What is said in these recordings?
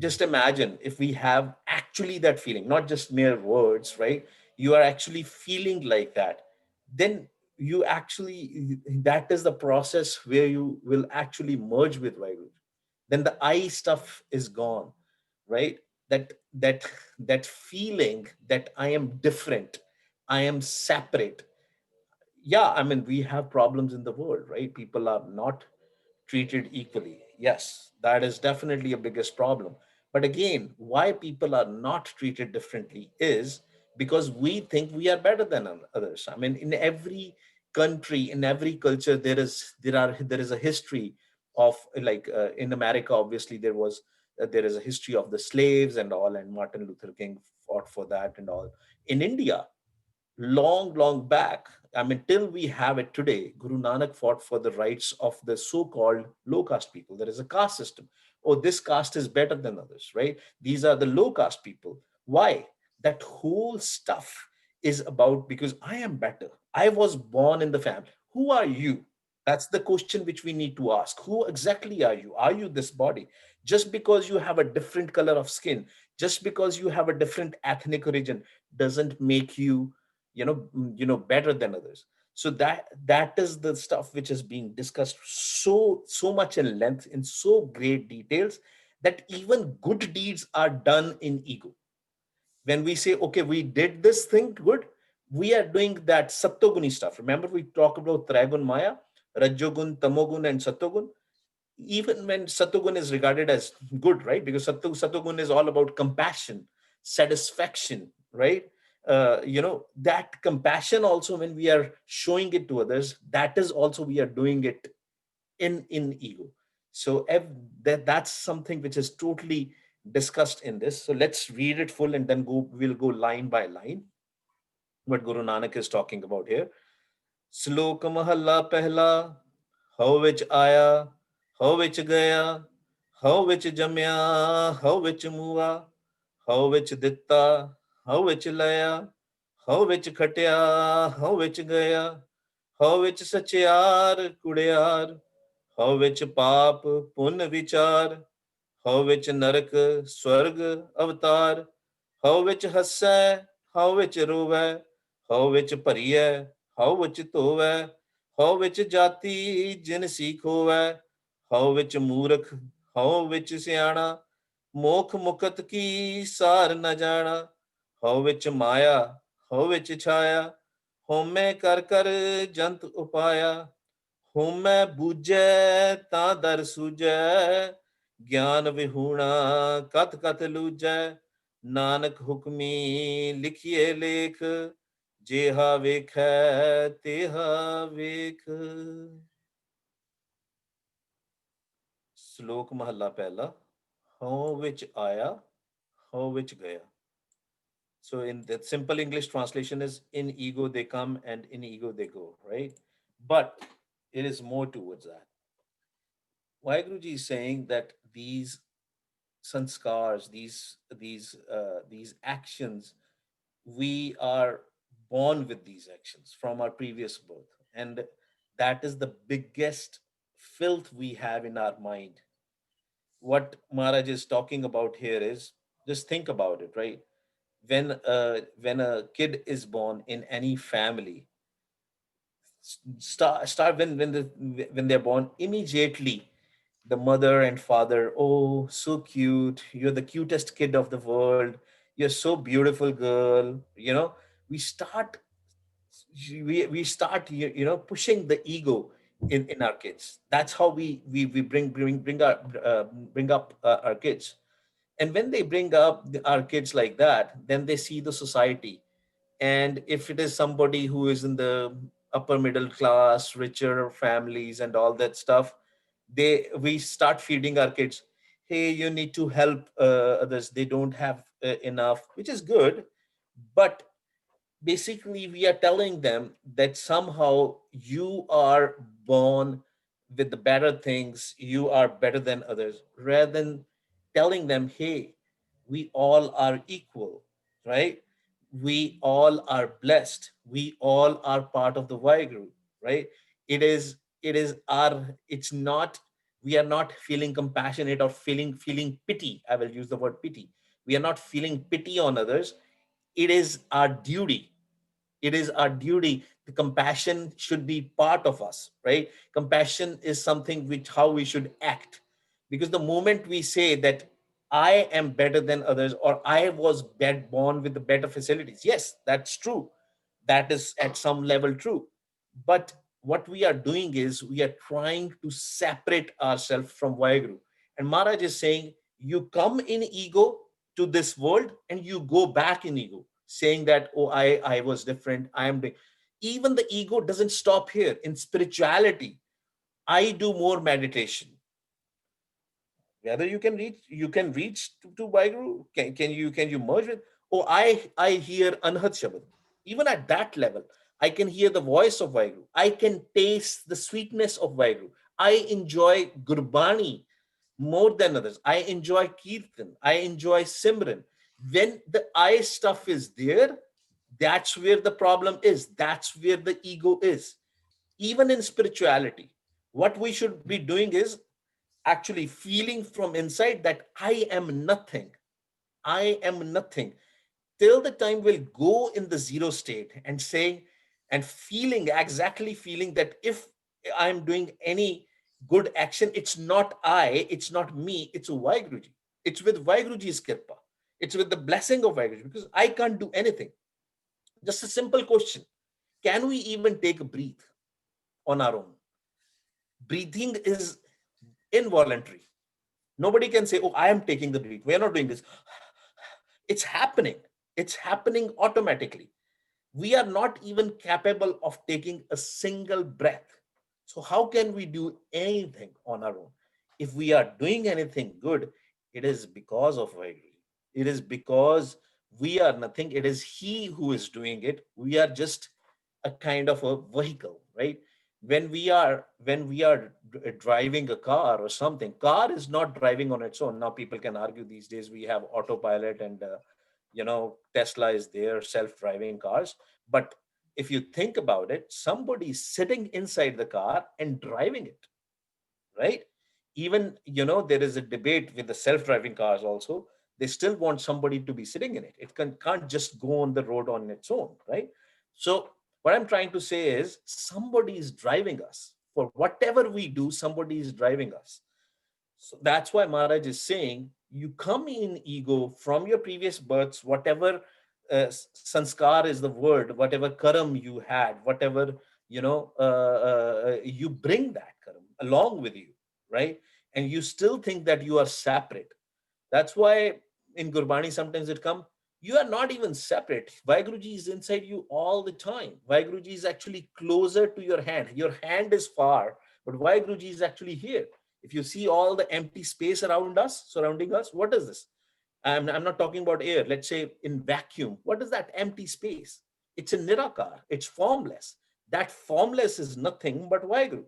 Just imagine if we have actually that feeling, not just mere words, right? You are actually feeling like that. Then you actually, that is the process where you will actually merge with Vaigu. Then the I stuff is gone, right? That that that feeling that I am different, I am separate. Yeah, I mean, we have problems in the world, right? People are not treated equally. Yes, that is definitely a biggest problem. But again, why people are not treated differently is because we think we are better than others. I mean, in every country, in every culture, there is a history of, like, in America, obviously there is a history of the slaves and all, and Martin Luther King fought for that and all. In India, long back, I mean, till we have it today, Guru Nanak fought for the rights of the so-called low caste people. There is a caste system. Oh, this caste is better than others, right? These are the low caste people. Why? That whole stuff is about, because I am better, I was born in the family. Who are you? That's the question which we need to ask. Who exactly are you? Are you this body? Just because you have a different color of skin, just because you have a different ethnic origin, doesn't make you, better than others. So that is the stuff which is being discussed so much in length, in so great details, that even good deeds are done in ego. When we say, okay, we did this thing good, we are doing that sattoguni stuff. Remember, we talk about trigun maya, rajogun, tamogun, and sattogun. Even when Satogun is regarded as good, right? Because Satogun is all about compassion, satisfaction, right? That compassion also, when we are showing it to others, that is also we are doing it in ego. So that's something which is totally discussed in this. So let's read it full and then we'll go line by line what Guru Nanak is talking about here. ਸ਼ਲੋਕ ਮਹੱਲਾ ਪਹਿਲਾ। ਹਉ ਵਿੱਚ ਆਇਆ, ਹਉ ਵਿੱਚ ਗਿਆ, ਹਉ ਵਿੱਚ ਜੰਮਿਆ, ਹਉ ਵਿੱਚ ਮੂਆ, ਹਉ ਵਿੱਚ ਦਿੱਤਾ, ਹਉ ਵਿੱਚ ਲਿਆ, ਹਉ ਵਿੱਚ ਖਟਿਆ, ਹਉ ਵਿੱਚ ਗਿਆ, ਹਉ ਵਿੱਚ ਸਚਿਆਰ ਕੁੜਿਆਰ, ਹਉ ਵਿੱਚ ਪਾਪ ਪੁੰਨ ਵਿਚਾਰ, ਹਉ ਵਿੱਚ ਨਰਕ ਸਵਰਗ ਅਵਤਾਰ, ਹਉ ਵਿੱਚ ਹੱਸੈ, ਹਉ ਵਿੱਚ ਰੋਵੈ, ਹਉ ਵਿੱਚ ਭਰੀਐ, ਹਉ ਵਿੱਚ ਧੋਵੈ, ਹਉ ਵਿੱਚ ਜਾਤੀ ਜਿਨ ਸੀਖ ਹੋਵੈ, ਹਉ ਵਿੱਚ ਮੂਰਖ, ਹਉ ਵਿੱਚ ਸਿਆਣਾ, ਮੋਖ ਮੁਕਤ ਕੀ ਸਾਰ ਨ ਜਾਣਾ, ਹਉ ਵਿੱਚ ਮਾਇਆ, ਹਉ ਵਿੱਚ ਛਾਇਆ, ਹਉਮੈ ਕਰ ਕਰ ਜੰਤ ਉਪਾਇਆ, ਹਉਮੈ ਬੂਝੈ ਤਾਂ ਦਰ ਸੂਝੈ, ਗਿਆਨ ਵਿਹੂਣਾ ਕਤ ਕਤ ਲੂਝੈ, ਨਾਨਕ ਹੁਕਮੀ ਲਿਖੀਏ ਲੇਖ, ਜਿਹਾ ਵੇਖੈ ਤਿਹਾ ਵੇਖ। ਸ਼ਲੋਕ ਮਹੱਲਾ ਪਹਿਲਾ। ਹਉ ਵਿੱਚ ਆਇਆ, ਹਉ ਵਿੱਚ ਗਿਆ। So in the simple English translation is, in ego they come and in ego they go, right? But it is more towards that. Vaheguruji is saying that these sanskars, these actions, we are born with these actions from our previous birth, and that is the biggest filth we have in our mind. What Maharaj is talking about here is, just think about it, right? When a kid is born in any family, start when they're born, immediately the mother and father, oh, so cute, you're the cutest kid of the world, you're so beautiful girl, we start we start pushing the ego in our kids. That's how we bring up our kids. And when they bring up our kids like that, then they see the society. And if it is somebody who is in the upper middle class, richer families and all that stuff, we start feeding our kids, hey, you need to help others, they don't have enough, which is good. But basically we are telling them that somehow you are born with the better things, you are better than others, rather than telling them, hey, we all are equal, right? We all are blessed, we all are part of the Y group, right? It is our, it's not We are not feeling compassionate or feeling pity. I will use the word pity. We are not feeling pity on others. It is our duty. It is our duty. The compassion should be part of us, right? Compassion is something which how we should act. Because the moment we say that I am better than others, or I was born with the better facilities, yes, that's true. That is at some level true. But what we are doing is we are trying to separate ourselves from Vaheguru. And Maharaj is saying, you come in ego to this world and you go back in ego, saying that, oh, I was different. I am. Even the ego doesn't stop here. In spirituality, I do more meditation. Whether you can reach to Vaheguru, can you merge with? Oh, I hear Anhat Shabad. Even at that level, I can hear the voice of Vaheguru. I can taste the sweetness of Vaheguru. I enjoy Gurbani more than others. I enjoy Kirtan. I enjoy Simran. When the I stuff is there, that's where the problem is. That's where the ego is. Even in spirituality, what we should be doing is actually feeling from inside that I am nothing. I am nothing. Till the time we'll go in the zero state and saying and feeling, exactly feeling that if I'm doing any good action, it's not I, it's not me, it's Vaiguruji. It's with Vaiguruji's kirpa. It's with the blessing of Vaiguruji because I can't do anything. Just a simple question. Can we even take a breath on our own? Breathing is involuntary. Nobody can say, oh, I am taking the breath. We are not doing this. It's happening. It's happening automatically. We are not even capable of taking a single breath. So, how can we do anything on our own? If we are doing anything good, it is because of Vaheguru. It is because we are nothing. It is He who is doing it. We are just a kind of a vehicle, right? When we are driving a car or something, car is not driving on its own. Now people can argue these days we have autopilot and Tesla is there, self-driving cars. But if you think about it, somebody is sitting inside the car and driving it, right? Even there is a debate with the self-driving cars also. They still want somebody to be sitting in it. It can't just go on the road on its own, right? So what I'm trying to say is somebody is driving us. For whatever we do, somebody is driving us. So that's why Maharaj is saying you come in ego from your previous births, whatever sanskar is the word, whatever karam you had, whatever, you bring that karam along with you, right? And you still think that you are separate. That's why in Gurbani sometimes it come, you are not even separate. Vaiguruji is inside you all the time. Vaiguruji is actually closer to your hand. Your hand is far, but Vaiguruji is actually here. If you see all the empty space around us, surrounding us, what is this? I'm not talking about air. Let's say in vacuum, what is that empty space? It's a nirakar. It's formless. That formless is nothing but Vaiguru.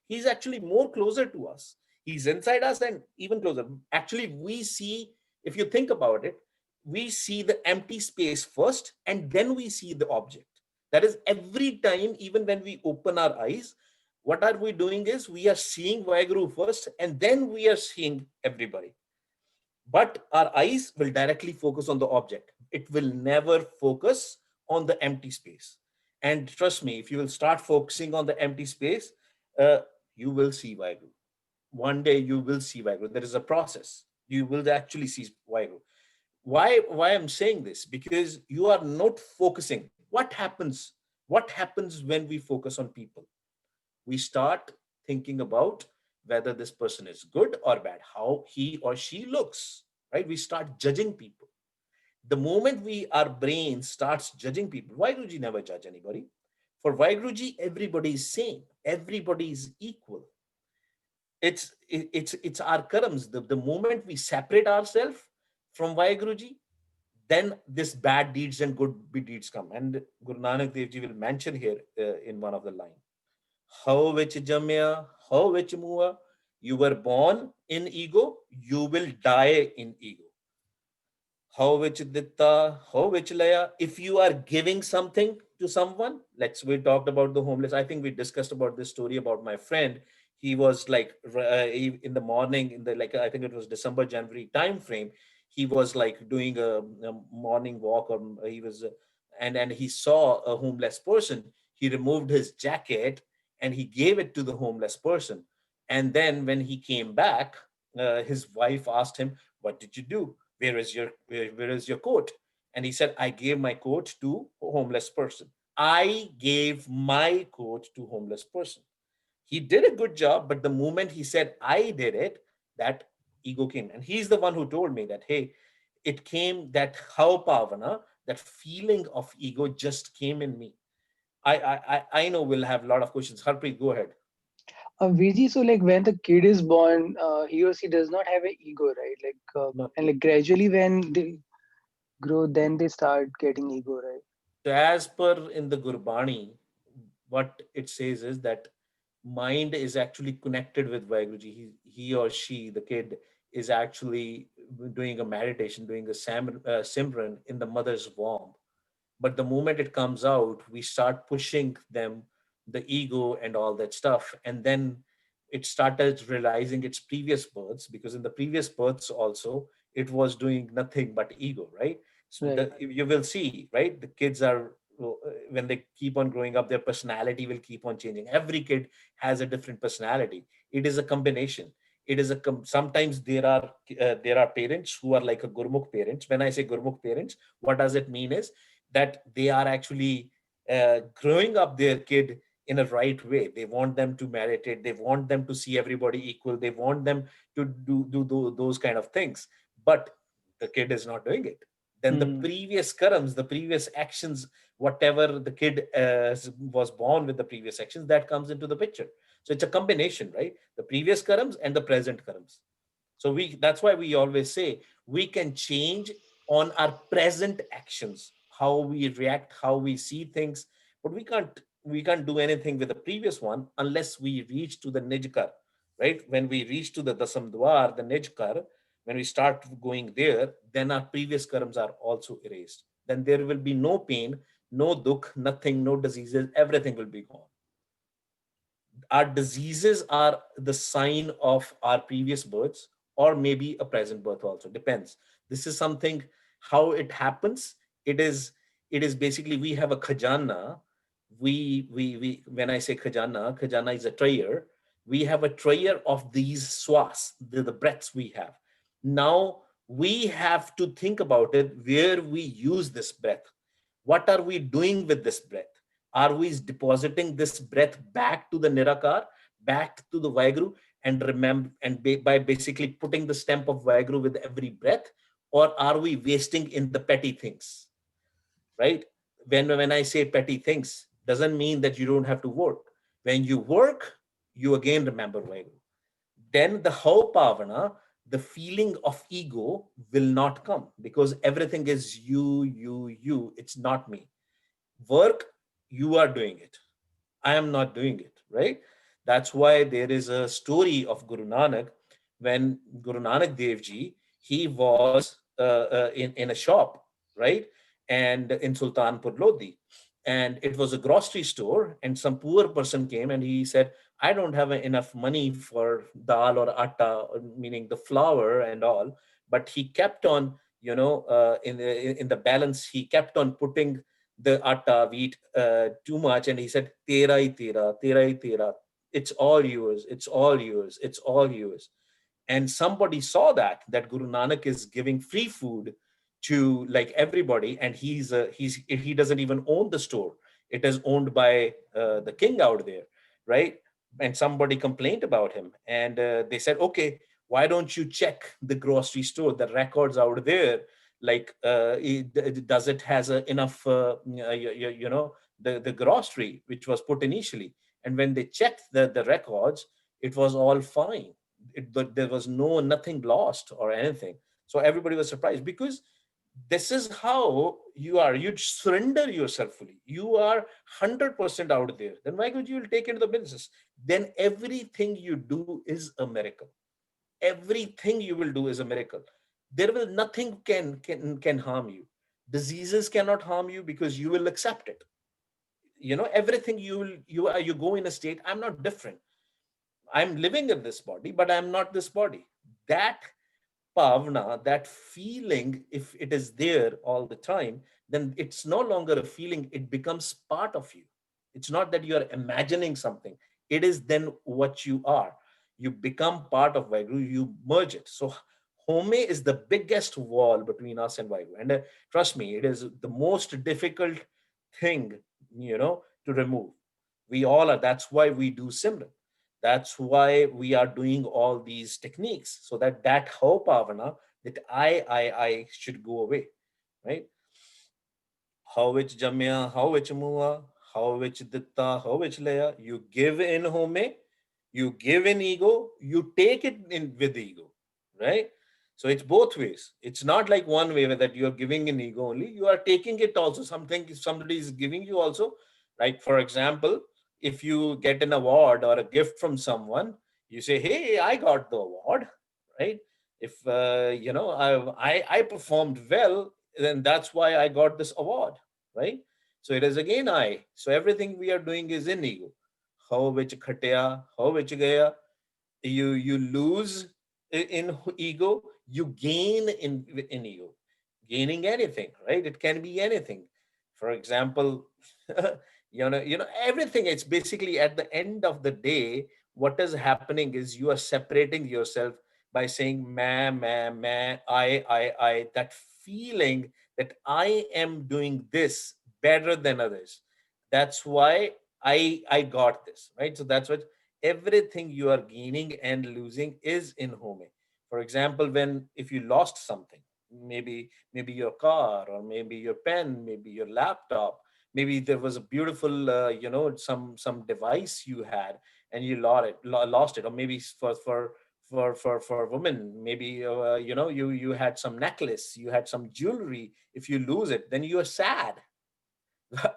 He's actually more closer to us. He's inside us and even closer. Actually, we see, if you think about it, we see the empty space first and then we see the object. That is every time, even when we open our eyes, what are we doing is we are seeing Vaiguru first and then we are seeing everybody. But our eyes will directly focus on the object. It will never focus on the empty space. And trust me, if you will start focusing on the empty space, uh, you will see Vaigu. One day you will see Vaigu. There is a process. You will actually see Vaigu. Why I'm saying this? Because you are not focusing. What happens when we focus on people? We start thinking about whether this person is good or bad, how he or she looks, right? We start judging people. The moment our brain starts judging people, Vaiguruji never judge anybody. For Vaiguruji, everybody is same, everybody is equal. It's our karams. The moment we separate ourselves from Vaiguruji, then this bad deeds and good deeds come. And Guru Nanak Dev Ji will mention here in one of the lines, how which jamya, how which mua. You were born in ego, you will die in ego. How which ditta, how which laya. If you are giving something to someone, we talked about the homeless. I think we discussed about this story about my friend. He was like in the morning, in the, like, I think it was December, January time frame. He was like doing a morning walk, or he was and he saw a homeless person. He removed his jacket and he gave it to the homeless person. And then when he came back, his wife asked him, what did you do? Where is your coat? And he said, I gave my coat to a homeless person. I gave my coat to homeless person. He did a good job, but the moment he said I did it, that ego came. And he's the one who told me that, hey, it came, that how Pavana, that feeling of ego just came in me. I know we'll have a lot of questions. Harpreet, go ahead. VG, so like when the kid is born, he or she does not have an ego, right? No. And like gradually when they grow, then they start getting ego, right? So as per in the Gurbani, what it says is that mind is actually connected with Vaiguruji. He or she, the kid, is actually doing a meditation, doing a Simran in the mother's womb. But the moment it comes out, we start pushing them, the ego and all that stuff. And then it started realizing its previous births, because in the previous births also, it was doing nothing but ego, right? So Right. you will see, right? The kids are, when they keep on growing up, their personality will keep on changing. Every kid has a different personality. It is a combination. It is sometimes there are parents who are like a Gurmukh parents. When I say Gurmukh parents, what does it mean is that they are actually growing up their kid in a right way. They want them to meditate. They want them to see everybody equal. They want them to do those kind of things. But the kid is not doing it. Then the Hmm. previous karams, the previous actions, whatever the kid was born with, the previous actions, that comes into the picture. So it's a combination, right? The previous karams and the present karams. So that's why we always say we can change on our present actions, how we react, how we see things, but we can't do anything with the previous one unless we reach to the Nijkar, right? When we reach to the Dasam Dwar, the Nijkar, when we start going there, then our previous karmas are also erased. Then there will be no pain, no dukh, nothing, no diseases, everything will be gone. Our diseases are the sign of our previous births, or maybe a present birth also, depends. This is something, how it happens. It is basically, we have a khajana. We When I say khajana is a treasure. We have a treasure of these swas, the breaths we have. Now we have to think about it, where we use this breath. What are we doing with this breath? Are we depositing this breath back to the Nirakar, back to the Vaheguru, and remember, and by basically putting the stamp of Vaheguru with every breath, or are we wasting in the petty things? Right? When I say petty things, doesn't mean that you don't have to work. When you work, you again remember Vaheguru. Then the how Pavana, the feeling of ego will not come, because everything is you. It's not me. Work, you are doing it. I am not doing it, right? That's why there is a story of Guru Nanak. When Guru Nanak Dev Ji, he was in a shop, right? And in Sultanpur Lodi. And it was a grocery store, and some poor person came and he said, I don't have enough money for dal or atta, meaning the flour and all. But he kept on, in the balance, he kept on putting the atta, wheat, too much, and he said, "Tera hi tera, tera hi tera. It's all yours. It's all yours. It's all yours." And somebody saw that Guru Nanak is giving free food to like everybody, and he doesn't even own the store. It is owned by the king out there, right? And somebody complained about him, and they said, okay, why don't you check the grocery store, the records out there, like does it has enough the grocery which was put initially. And when they checked the records, it was all fine. There was nothing lost or anything. So everybody was surprised, because this is how you surrender yourself fully. You are 100% out there. Then why could you take into the business? Then everything you do is a miracle. Everything you will do is a miracle. There will nothing can harm you. Diseases cannot harm you, because you will accept it. Everything you go in a state, I'm not different. I'm living in this body, but I'm not this body. That bhavna, that feeling, if it is there all the time, then it's no longer a feeling, it becomes part of you. It's not that you are imagining something, it is then what you are. You become part of Vaheguru, you merge it. So home is the biggest wall between us and Vaheguru. And trust me, it is the most difficult thing, to remove. We all are. That's why we do Simran. That's why we are doing all these techniques, so that that hope Avana, that I should go away, right? How which Jamya, how which Mua, how which Ditta, how which Laya. You give in home, you give in ego, you take it in with ego, right? So it's both ways. It's not like one way that you are giving in ego only. You are taking it also. Something somebody is giving you also. Like for example, if you get an award or a gift from someone, you say, "Hey, I got the award," right? If I performed well, then that's why I got this award, right? So it is again I. So everything we are doing is in ego. How which khatya, how which gaya. You lose in ego, you gain in ego. Gaining anything, right? It can be anything. For example, everything. It's basically at the end of the day, what is happening is you are separating yourself by saying man, I. That feeling that I am doing this better than others. That's why I got this, right? So that's what everything you are gaining and losing is in home. For example, when if you lost something, maybe your car, or maybe your pen, maybe your laptop, maybe there was a beautiful some device you had, and you lost it. Or maybe for women, maybe you had some necklace, you had some jewelry. If you lose it, then you are sad.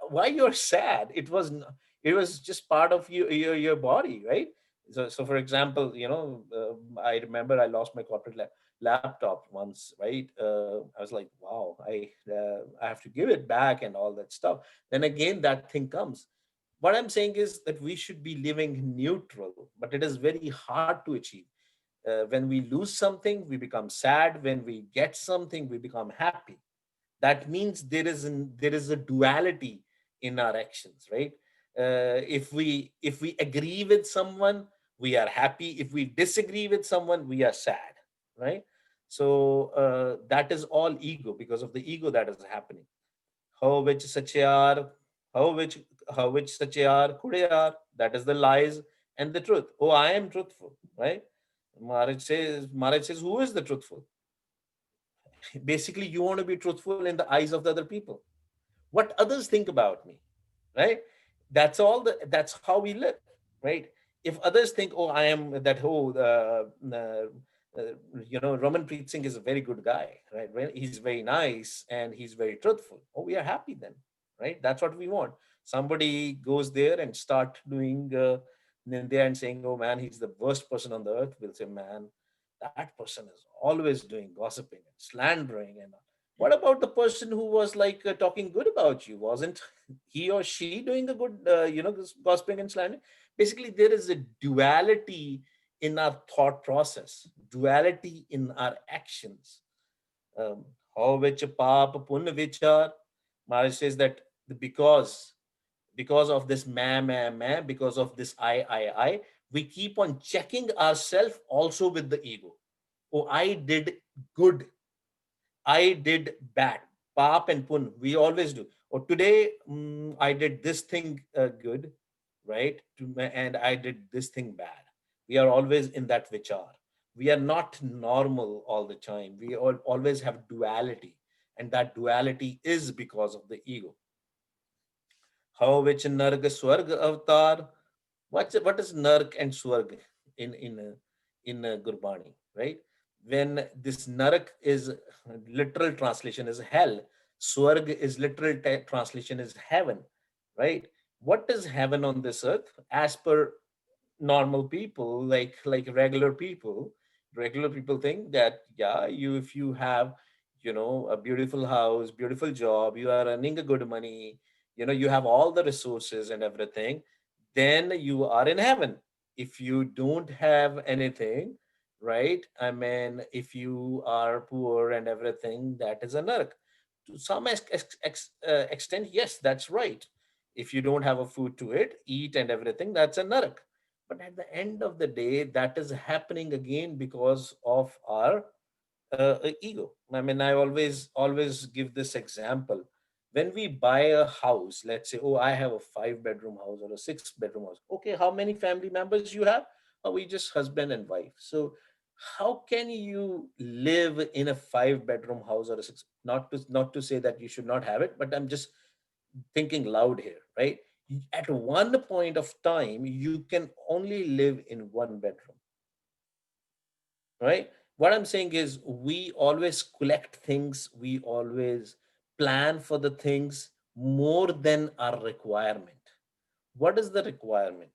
Why you're sad? It was just part of your body, right? So for example, I remember I lost my corporate laptop once, right? I was like, wow, I have to give it back and all that stuff. Then again, that thing comes. What I'm saying is that we should be living neutral, but it is very hard to achieve. When we lose something, we become sad. When we get something, we become happy. That means there is a duality in our actions, right? If we agree with someone, we are happy. If we disagree with someone, we are sad, right? So that is all ego, because of the ego that is happening. How which sachayar, how which how which sachayar kudayar, that is the lies and the truth. Oh, I am truthful, right? Maharaj says, who is the truthful? Basically, you want to be truthful in the eyes of the other people. What others think about me, right? That's how we live, right? If others think, oh, I am that, Roman Preet Singh is a very good guy, right? He's very nice and he's very truthful. Oh, we are happy then, right? That's what we want. Somebody goes there and start doing Nindya and saying, oh man, he's the worst person on the earth. We'll say, man, that person is always doing gossiping and slandering. And what about the person who was like talking good about you? Wasn't he or she doing a good, gossiping and slandering? Basically, there is a duality in our thought process, duality in our actions. How which pap pun vichar. Maharaj says that because of this man, because of this I, we keep on checking ourselves also with the ego. Oh, I did good, I did bad. Pap and pun, we always do. Or today, I did this thing good, right? And I did this thing bad. We are always in that vichar. We are not normal all the time. We always have duality. And that duality is because of the ego. How which Narg Swarg avatar? What is Nark and Swarg in Gurbani, right? When this Narak is literal translation is hell, Swarg is literal translation is heaven, right? What is heaven on this earth? As per normal people, like regular people think that, yeah, you if you have a beautiful house, beautiful job, you are earning a good money, you have all the resources and everything, then you are in heaven. If you don't have anything, right? I mean, if you are poor and everything, that is a narc. To some extent, yes, that's right. If you don't have a food to eat and everything, that's a narc. But at the end of the day, that is happening again because of our ego. I mean, I always give this example. When we buy a house, let's say, oh, I have a 5 bedroom house or a 6 bedroom house. Okay, how many family members you have? Oh, we just husband and wife. So how can you live in a 5 bedroom house or a six? Not to say that you should not have it, but I'm just thinking loud here, right? At one point of time, you can only live in 1 bedroom, right? What I'm saying is we always collect things, we always plan for the things more than our requirement. What is the requirement?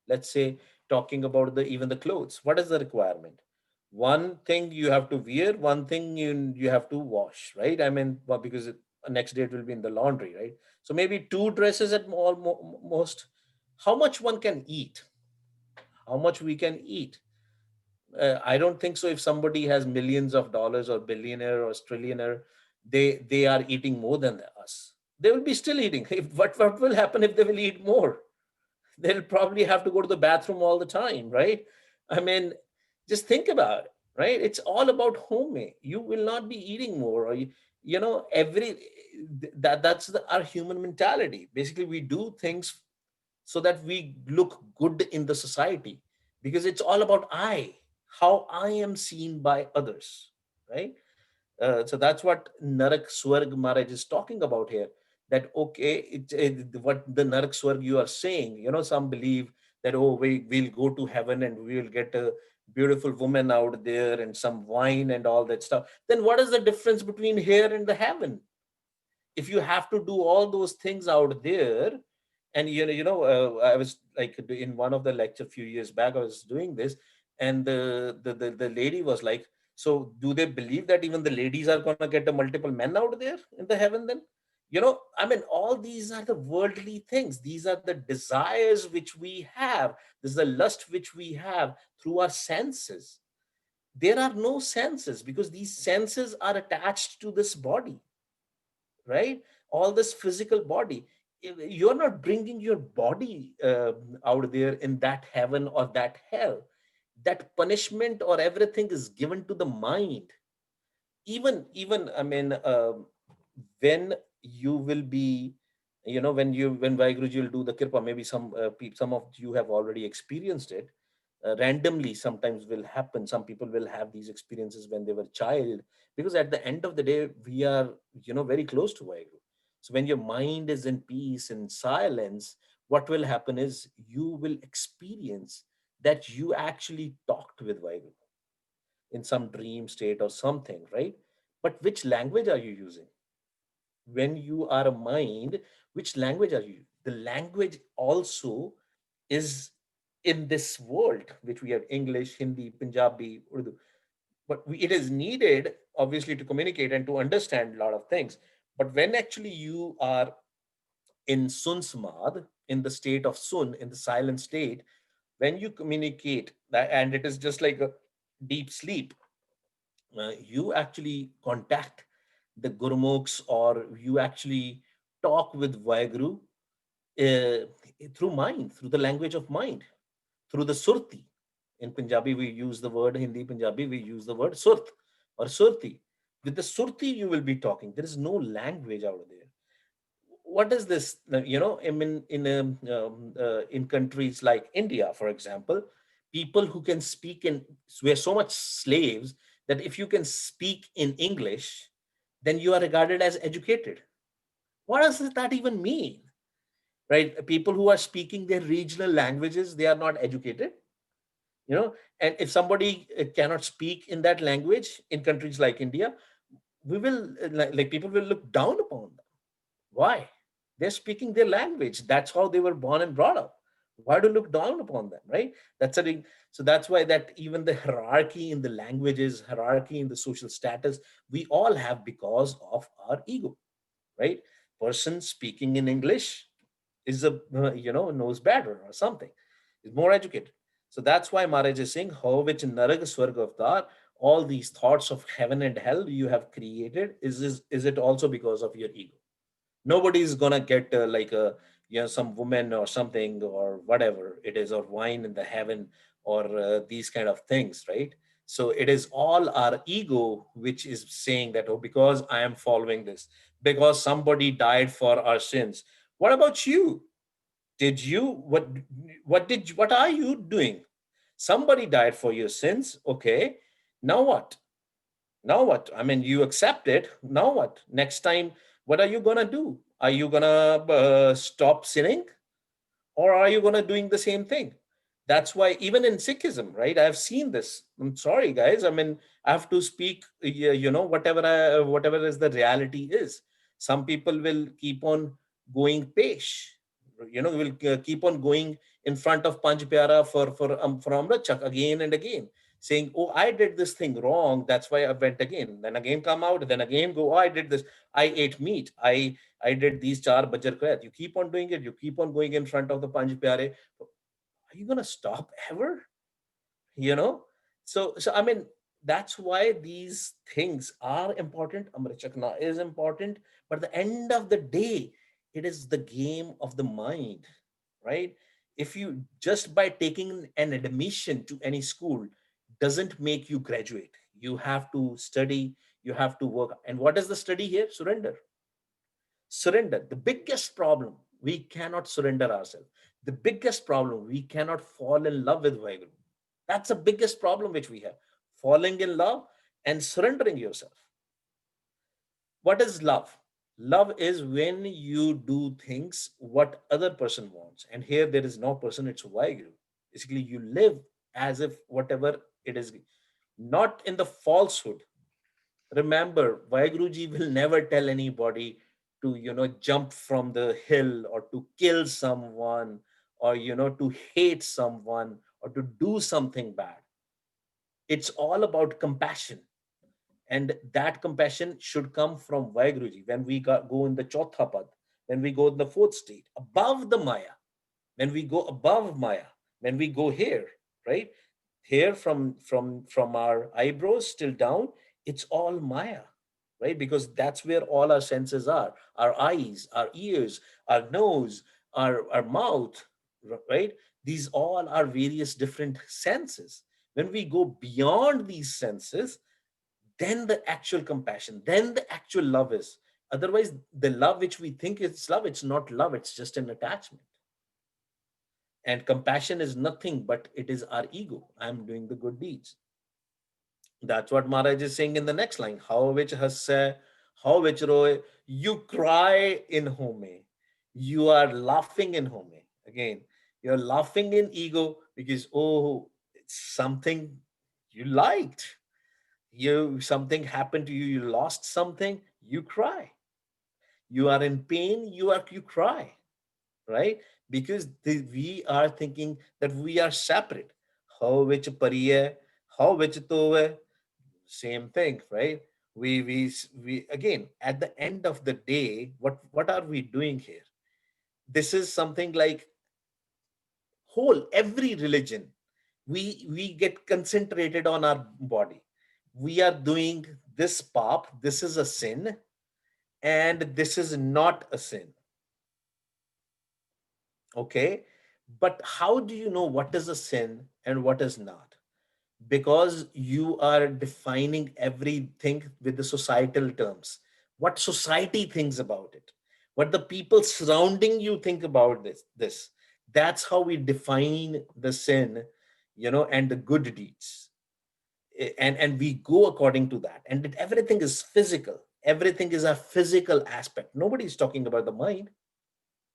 Let's say, talking about the even the clothes, what is the requirement? One thing you have to wear, one thing you have to wash, right? I mean, well, because next day it will be in the laundry, right? So maybe two dresses at most. How much one can eat, how much we can eat. I don't think so. If somebody has millions of dollars or billionaire or trillionaire, they are eating more than us. They will be still eating. What will happen if they will eat more? They'll probably have to go to the bathroom all the time, right? I mean, just think about it, right? It's all about homemade. You will not be eating more, or every that's our human mentality. Basically, we do things so that we look good in the society, because it's all about how I am seen by others, right? So that's what Narak Swarg Maharaj is talking about here. That okay, what the Narak Swarg you are saying, some believe that, oh, we'll go to heaven and we will get a beautiful woman out there and some wine and all that stuff. Then what is the difference between here and the heaven? If you have to do all those things out there, and I was like in one of the lecture a few years back, I was doing this, and the lady was like, so do they believe that even the ladies are going to get a multiple men out there in the heaven then? I mean, all these are the worldly things, these are the desires which we have, this is the lust which we have through our senses. There are no senses because these senses are attached to this body, right? All this physical body. You're not bringing your body out there in that heaven or that hell. That punishment or everything is given to the mind. Even I mean, when you will be, when Vaiguruji will do the kirpa, maybe some of you have already experienced it. Randomly sometimes will happen, some people will have these experiences when they were child, because at the end of the day we are very close to Vaiguru. So when your mind is in peace and silence, what will happen is you will experience that you actually talked with Vaiguru in some dream state or something, right? But which language are you using? When you are a mind, which language are you? The language also is in this world, which we have: English, Hindi, Punjabi, Urdu. But it is needed, obviously, to communicate and to understand a lot of things. But when actually you are in Sun Samad, in the state of Sun, in the silent state, when you communicate, and it is just like a deep sleep, you actually contact the Gurmukhs, or you actually talk with Vaheguru through mind, through the language of mind, through the surti. In Punjabi, we use the word, Hindi, Punjabi, we use the word surt or surti. With the surti, you will be talking. There is no language out there. What is this? I mean, in countries like India, for example, people who can speak in, we're so much slaves that if you can speak in English, then you are regarded as educated. What does that even mean? Right? People who are speaking their regional languages, they are not educated. you know and if somebody cannot speak in that language in countries like India, we will like people will look down upon them. Why? They're speaking their language, that's how they were born and brought up. Why do you look down upon them, right? So that's why that even the hierarchy in the languages, hierarchy in the social status, we all have because of our ego, right? Person speaking in English is knows better or something, is more educated. So that's why Maharaj is saying, how which Narag Swarg Avatar, all these thoughts of heaven and hell you have created, is it also because of your ego? Nobody's gonna get like a, some woman or something or whatever it is, or wine in the heaven, or these kind of things, right? So it is all our ego which is saying that, oh, because I am following this, because somebody died for our sins. What about you? Did you what are you doing? Somebody died for your sins. Okay, now what? Now what? I mean, you accept it. Now what? Next time, what are you gonna do? Are you gonna stop sinning, or are you gonna doing the same thing? That's why even in Sikhism, right? I've seen this. I'm sorry, guys. I mean, I have to speak. Whatever is the reality is. Some people will keep on going pesh. Will keep on going in front of Panch Pyara for Amrit Chak again and again, saying, "Oh, I did this thing wrong. That's why I went again." Then again come out. Then again go. Oh, I did this. I ate meat. I did these char bajar krayat. You keep on doing it. You keep on going in front of the Panch Pyare. Are you gonna stop ever? You know. So I mean, that's why these things are important. Amrit Chakna is important, but at the end of the day, it is the game of the mind, right? If you just by taking an admission to any school doesn't make you graduate, you have to study, you have to work. And what is the study here? Surrender. Surrender. The biggest problem, we cannot surrender ourselves. The biggest problem, we cannot fall in love with Vaheguru. That's the biggest problem which we have. Falling in love and surrendering yourself. What is love? Love is when you do things what other person wants. And here there is no person, it's Vaheguru. Basically, you live as if whatever it is, not in the falsehood. Remember, Vaheguruji will never tell anybody to, jump from the hill, or to kill someone, or, to hate someone, or to do something bad. It's all about compassion. And that compassion should come from Vaheguruji when we go in the Chautha Pad, when we go in the fourth state, above the Maya, when we go above Maya, when we go here, right? Here from our eyebrows till down, it's all Maya, right? Because that's where all our senses are: our eyes, our ears, our nose, our mouth, right? These all are various different senses. When we go beyond these senses, then the actual compassion, then the actual love is. Otherwise, the love which we think is love, it's not love, it's just an attachment. And compassion is nothing but it is our ego. I'm doing the good deeds. That's what Maharaj is saying in the next line. How which hasse, how which roe, you cry in home. You are laughing in home. Again, you're laughing in ego because, oh, it's something you liked. Something happened to you, you lost something, you cry. You are in pain, you cry, right? Because we are thinking that we are separate. How which pariye, how which tove, same thing, right? We again, at the end of the day, what are we doing here? This is something like whole every religion. We get concentrated on our body. We are doing this pap, this is a sin, and this is not a sin. Okay, but how do you know what is a sin and what is not? Because you are defining everything with the societal terms, what society thinks about it, what the people surrounding you think about this. That's how we define the sin, and the good deeds. And we go according to that, and everything is physical, everything is a physical aspect. Nobody's talking about the mind.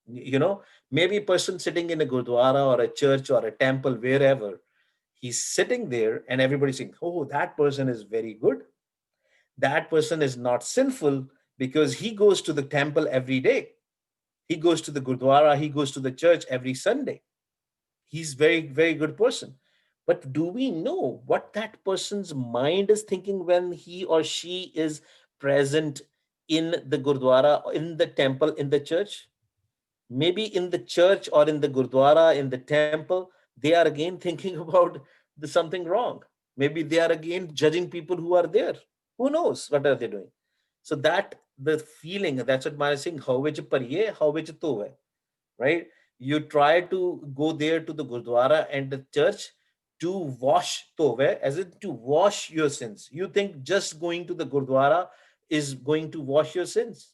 you know Maybe a person sitting in a gurdwara or a church or a temple, wherever he's sitting there, and everybody's saying, oh, that person is very good, that person is not sinful, because he goes to the temple every day, he goes to the gurdwara, he goes to the church every Sunday, he's very very good person. But do we know what that person's mind is thinking when he or she is present in the gurdwara, in the temple, in the church? Maybe in the church or in the gurdwara, in the temple, they are again thinking about something wrong. Maybe they are again judging people who are there. Who knows what are they doing? So that the feeling, that's what Mara is saying, how which pariye, how which to hai, right? You try to go there to the gurdwara and the church to wash tove, as in to wash your sins. You think just going to the gurdwara is going to wash your sins,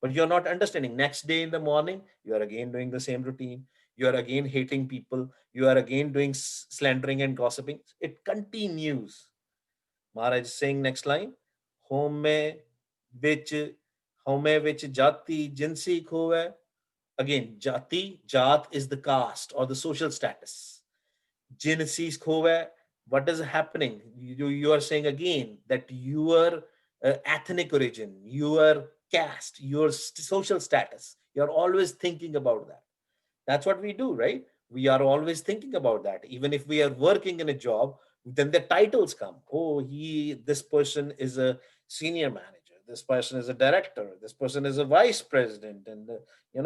but you're not understanding. Next day in the morning, you are again doing the same routine. You are again hating people. You are again doing slandering and gossiping. It continues. Maharaj is saying next line, home which home which jati jinsi khove. Again, jati, jat is the caste or the social status. Jinsi khove, what is happening? You are saying again that your ethnic origin, your caste, your social status, you're always thinking about that. That's what we do, right? We are always thinking about that. Even if we are working in a job, then the titles come. Oh, this person is a senior manager. This person is a director. This person is a vice president, and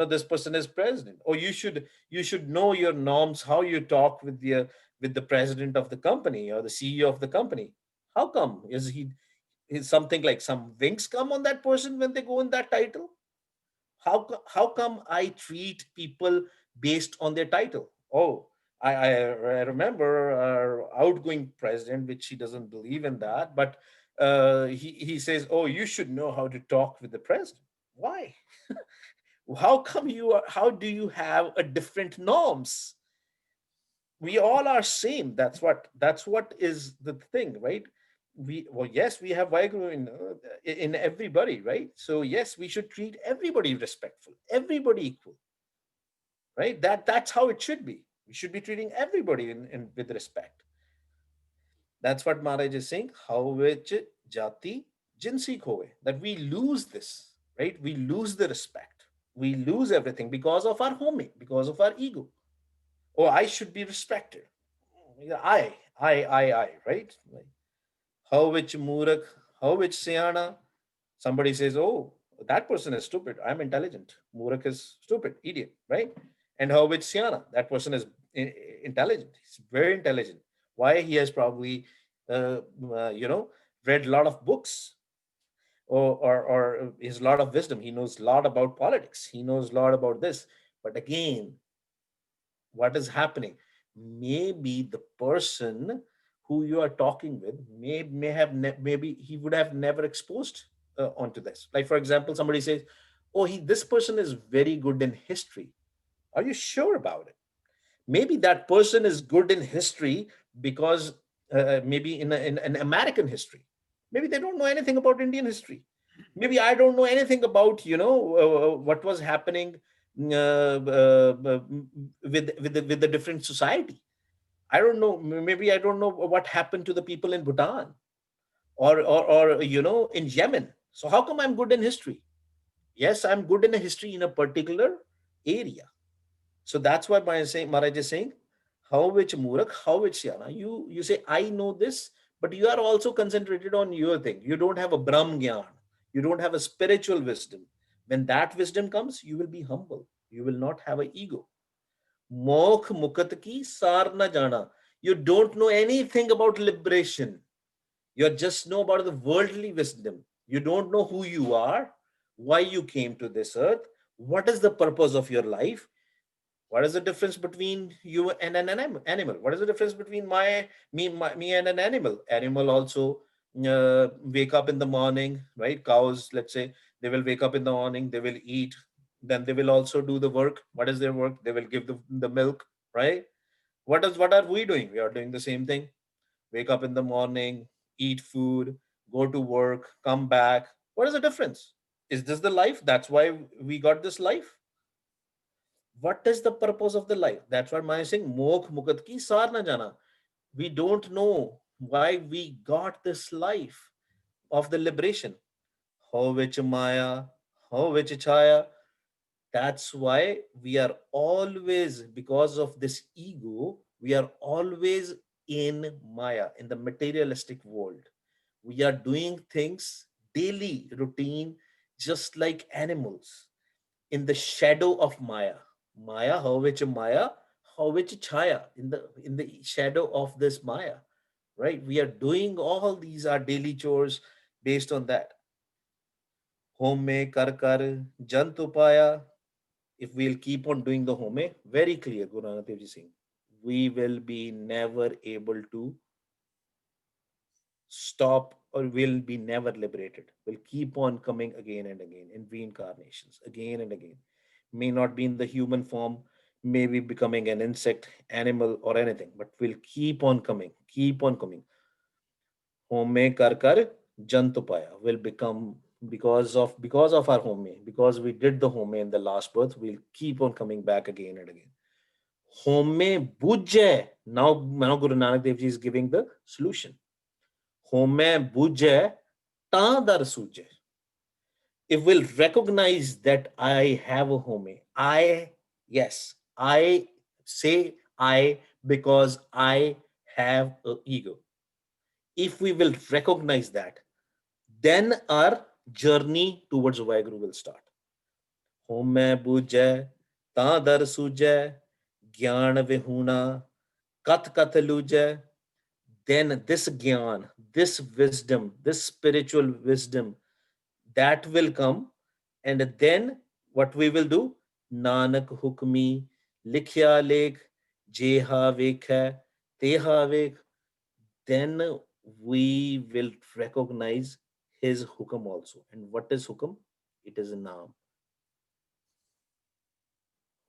this person is president. Or you should know your norms, how you talk with the president of the company or the CEO of the company. How come is something like some wings come on that person when they go in that title? How come I treat people based on their title? Oh, I remember our outgoing president, which he doesn't believe in that, but he says, oh, you should know how to talk with the president. Why? How come how do you have a different norms? We all are same. That's what is the thing, right? Yes, we have Vaheguru in everybody, right? So yes, we should treat everybody respectful, everybody equal, right? That's how it should be. We should be treating everybody with respect. That's what Maharaj is saying. How which jati jinsi khove, that we lose this, right? We lose the respect, we lose everything because of our home, because of our ego. Oh, I should be respected. Yeah, I, right? Like, how which Murak, how which Siana. Somebody says, oh, that person is stupid. I'm intelligent. Murak is stupid, idiot, right? And how which Siana, that person is intelligent. He's very intelligent. Why? He has probably, uh, read a lot of books, or he has a lot of wisdom. He knows a lot about politics. He knows a lot about this. But again, what is happening? Maybe the person who you are talking with maybe he would have never exposed onto this. Like for example, somebody says, oh, this person is very good in history. Are you sure about it? Maybe that person is good in history because maybe in an American history. Maybe they don't know anything about Indian history. Maybe I don't know anything about what was happening with the different society. I don't know. Maybe I don't know what happened to the people in Bhutan or in Yemen. So how come I'm good in history? Yes, I'm good in a history in a particular area. So that's why Maharaj is saying, how which Murak, how which Yana. You say, I know this, but you are also concentrated on your thing. You don't have a Brahm Gyan. You don't have a spiritual wisdom. When that wisdom comes, you will be humble. You will not have an ego. Mokh mukat ki sar na jana. You don't know anything about liberation. You just know about the worldly wisdom. You don't know who you are, why you came to this earth, what is the purpose of your life. What is the difference between you and an animal? What is the difference between me and an animal? Animal also wake up in the morning, right? Cows, let's say, they will wake up in the morning, they will eat, then they will also do the work. What is their work? They will give the milk, right? What are we doing? We are doing the same thing. Wake up in the morning, eat food, go to work, come back. What is the difference? Is this the life? That's why we got this life. What is the purpose of the life? That's what Maya is saying. Mokh mukat ki sar na jana. We don't know why we got this life of the liberation. How which Maya, how which Chaya. That's why we are always, because of this ego, we are always in Maya, in the materialistic world. We are doing things daily, routine, just like animals in the shadow of Maya. Maya, how which Maya, which chaya in the shadow of this maya, right? We are doing all these our daily chores based on that. Home mein kar kar jant upaya. If we'll keep on doing the home, very clear, Guru Nanak Dev Ji Singh, we will be never able to stop, or will be never liberated. Will keep on coming again and again in reincarnations, again and again. May not be in the human form, maybe becoming an insect, animal, or anything, but will keep on coming, keep on coming. Home kar kar jantupaya will become, because of our home, because we did the home in the last birth, we'll keep on coming back again and again. Home bujje. Now Guru Nanak Dev Ji is giving the solution. Home bujje ta dar suje. If we'll recognize that I have a home, yes, I say I because I have a ego. If we will recognize that, then our journey towards Vaheguru will start. Home bujai, ta dar sujai, gyan vihuna, kat kat lujai. Then this gyan, this wisdom, this spiritual wisdom, that will come. And then what we will do? Nanak hukmi, likhya lekh, jeha vekha, teha vekh. Then we will recognize his hukam also. And what is hukam? It is a naam.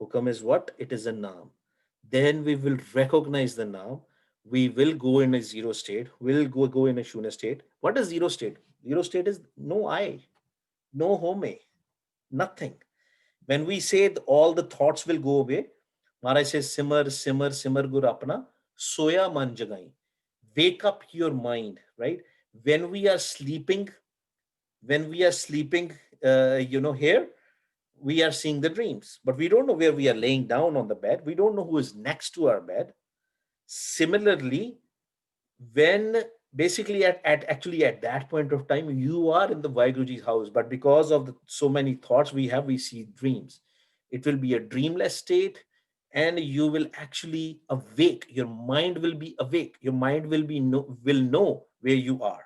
Hukam is what? It is a naam. Then we will recognize the naam. We will go in a zero state. We'll go in a shunya state. What is zero state? Zero state is no I, no home, nothing. When we say all the thoughts will go away, Maharaj says, simmer, simmer, simmer gur apna, soya man jagai. Wake up your mind, right? When we are sleeping, when we are sleeping, here, we are seeing the dreams, but we don't know where we are laying down on the bed. We don't know who is next to our bed. Similarly, when basically at actually at that point of time you are in the Vaiguruji's house, but because of so many thoughts we have, we see dreams. It will be a dreamless state, and you will actually awake. Your mind will be awake. Your mind will know where you are,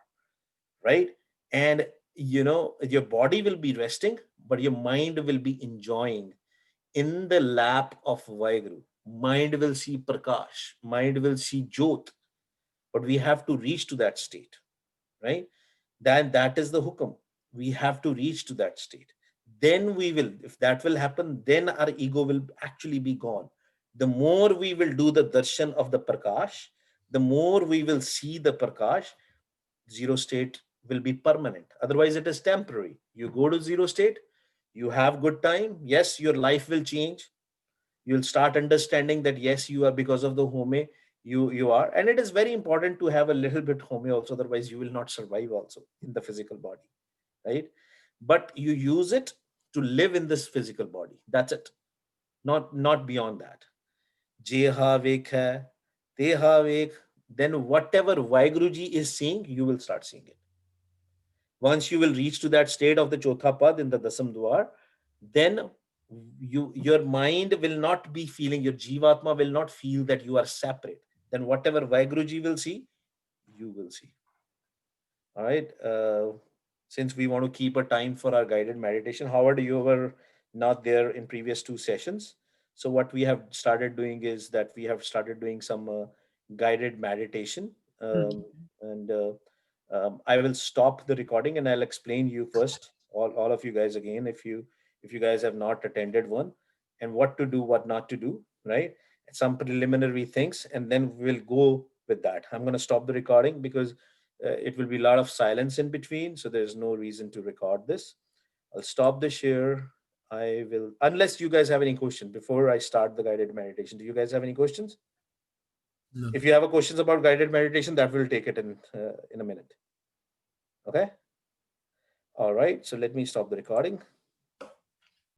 right? And your body will be resting, but your mind will be enjoying in the lap of Vaiguru. Mind will see Prakash, mind will see Jyot, but we have to reach to that state, right? Then that is the hukam. We have to reach to that state. Then we will, if that will happen, then our ego will actually be gone. The more we will do the darshan of the Prakash, the more we will see the Prakash. Zero state will be permanent. Otherwise, it is temporary. You go to zero state, you have good time. Yes, your life will change. You'll start understanding that yes, you are, because of the home, you are. And it is very important to have a little bit home also, otherwise you will not survive also in the physical body, right? But you use it to live in this physical body. That's it. Not beyond that. Jeha vek hai, teha vek. Then whatever Vaiguruji is seeing, you will start seeing it. Once you will reach to that state of the chotha pad in the dasam dwar, then your mind will not be feeling, your jivatma will not feel that you are separate. Then whatever Vaiguruji will see, you will see. All right. Since we want to keep a time for our guided meditation, Howard, you were not there in previous two sessions. So what we have started doing is that we have started doing some guided meditation, um, Mhm. and I will stop the recording and I'll explain you first, all of you guys again, if you guys have not attended one, and what to do, what not to do, right? Some preliminary things, and then we'll go with that. I'm going to stop the recording because it will be a lot of silence in between, so there's no reason to record this. I'll stop the share. I will, unless you guys have any questions before I start the guided meditation. Do you guys have any questions? No. If you have a questions about guided meditation, that will take it in a minute. Okay. All right. So let me stop the recording.